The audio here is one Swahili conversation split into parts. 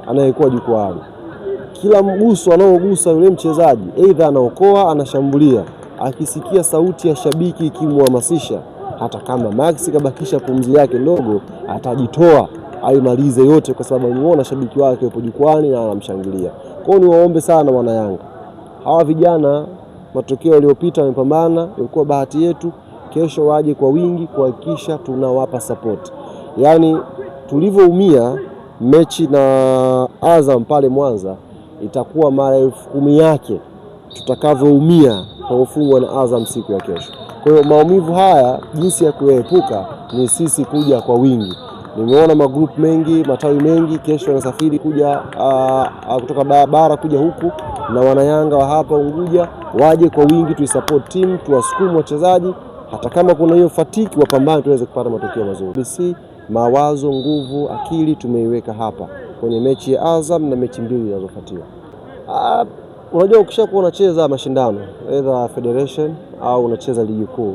anayekuwa jukwaani. Kila mguso anaogusa yule mchezaji, aidha anaokoa, anashambulia, akisikia sauti ya shabiki ikimhamasisha, hata kama Max kabakisha pumzi yake ndogo, atajitoa aimalize yote, kwa sababu anaona shabiki wake yupo jukwani na anamshangilia. Kwa hiyo niwaombe sana wana Yanga, hawa vijana, matokeo yaliyopita wamepambana, ilikuwa bahati yetu. Kesho waje kwa wingi kuhakikisha tunawapa support. Yaani tulivyoumia mechi na Azam pale Mwanza, itakuwa mara 10,000 yake tutakavyoumia kwa kufungwa na Azam siku ya kesho. Kwa hiyo maumivu haya jinsi ya kuepuka ni sisi kuja kwa wingi. Nimeona magroup mengi, matawi mengi kesho wanasafiri kuja kutoka barabara kuja huku, na wana Yanga wa hapa Unguja waje kwa wingi, tuisupport team, tuwasukumu wachezaji, hata kama kuna hiyo fatiki wapambane tuweze kupata matokeo mazuri. Basi mawazo, nguvu, akili tumeiweka hapa kwenye mechi ya Azam na mechi mbili zinazofuatia. Unajua ukishakuwa unacheza mashindano either federation au unacheza ligi kuu,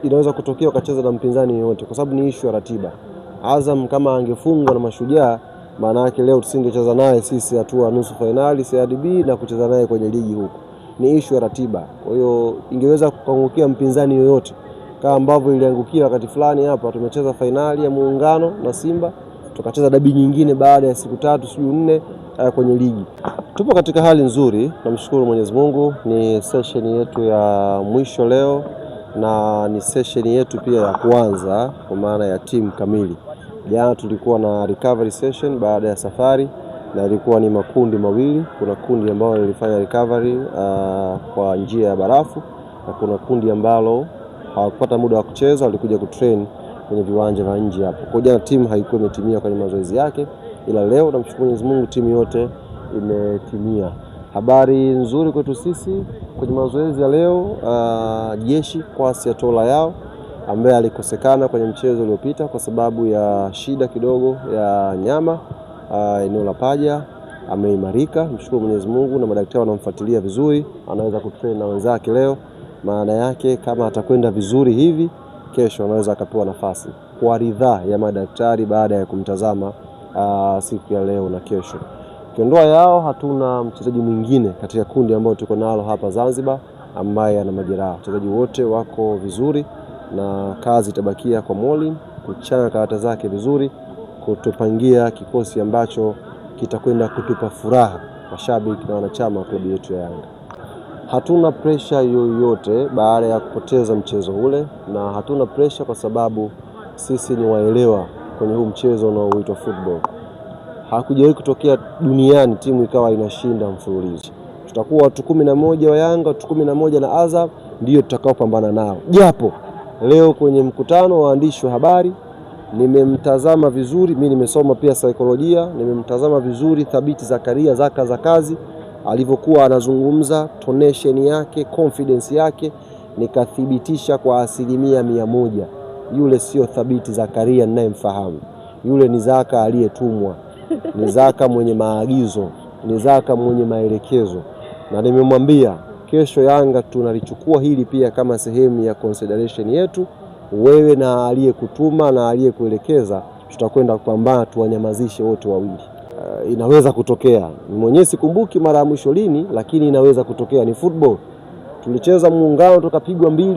inaweza kutokea ukacheza na mpinzani yoyote, kwa sababu ni issue ya ratiba. Azam kama angefungwa na Mashujaa, maana yake leo tusingecheza naye sisi hatua nusu finali CRDB na kucheza naye kwenye ligi huko. Ni issue ya ratiba. Kwa hiyo ingeweza kuangukia mpinzani yoyote, kama ambavyo iliangukia wakati fulani hapa tumecheza finali ya Muungano na Simba, tukacheza dabi nyingine baada ya siku 3 siku 4 kwenye ligi. Tupo katika hali nzuri, namshukuru Mwenyezi Mungu. Ni session yetu ya mwisho leo na ni session yetu pia ya kwanza kwa maana ya timu kamili. Jana tulikuwa na recovery session baada ya safari, na ilikuwa ni makundi mawili. Kuna kundi ambalo lilifanya recovery kwa njia ya barafu, na kuna kundi ambalo hawakupata muda wa kucheza, walikuja kutrain kwenye viwanja vya nje hapo. Kwa jana timu haikuwa imetimia kwenye mazoezi yake, ila leo namshukuru Mwenyezi Mungu timu yote imetimia. Habari nzuri kwetu sisi kwenye mazoezi ya leo, Jeshi kwa Tola yao ambaye alikosekana kwenye mchezo uliopita kwa sababu ya shida kidogo ya nyama eneo la paja, ameimarika, mshukuru Mwenyezi Mungu, na madaktari wanamfuatilia vizuri, anaweza kutrain na wenzake leo. Maana yake kama atakwenda vizuri hivi, kesho anaweza akapewa nafasi kwa ridhaa ya madaktari baada ya kumtazama siku ya leo na kesho. Kiondoa yao, hatuna mchezaji mwingine katika kundi ambao tuko nalo hapa Zanzibar ambaye ana majeraha. Wachezaji wote wako vizuri na kazi itabakia kwa Molin kuchanga karata zake vizuri, kutupangia kikosi ambacho kitakwenda kutupa furaha mashabiki na wanachama wa klabu yetu ya Yanga. Hatuna pressure yoyote baada ya kupoteza mchezo ule, na hatuna pressure kwa sababu sisi ni waelewa kwenye huu mchezo unaoitwa football. Hakujawahi kutokea duniani timu ikawa inashinda mfululizo. Tutakuwa watu 11 wa Yanga, watu 11 na Azam ndio tutakaopambana nao. Japo leo kwenye mkutano wa waandishi wa habari nimemtazama vizuri, mimi nimesoma pia saikolojia, nimemtazama vizuri Thabiti Zakaria Zaka za kazi alivyokuwa anazungumza, tonation yake, confidence yake, nikathibitisha kwa 100% yule sio Thabiti Zakaria ninayemfahamu. Yule ni Zaka aliyetumwa, ni Zaka mwenye maagizo, ni Zaka mwenye maelekezo, na nimemwambia kesho Yanga tunalichukua hili pia kama sehemu ya consideration yetu. Wewe na aliyekutuma na aliyekuelekeza tutakwenda kupambana, tuwanyamazishe wote wawili. Inaweza kutokea, mwenyewe sikumbuki mara ya mwisho lini, lakini inaweza kutokea. Ni football, tulicheza Muungano tukapigwa 2.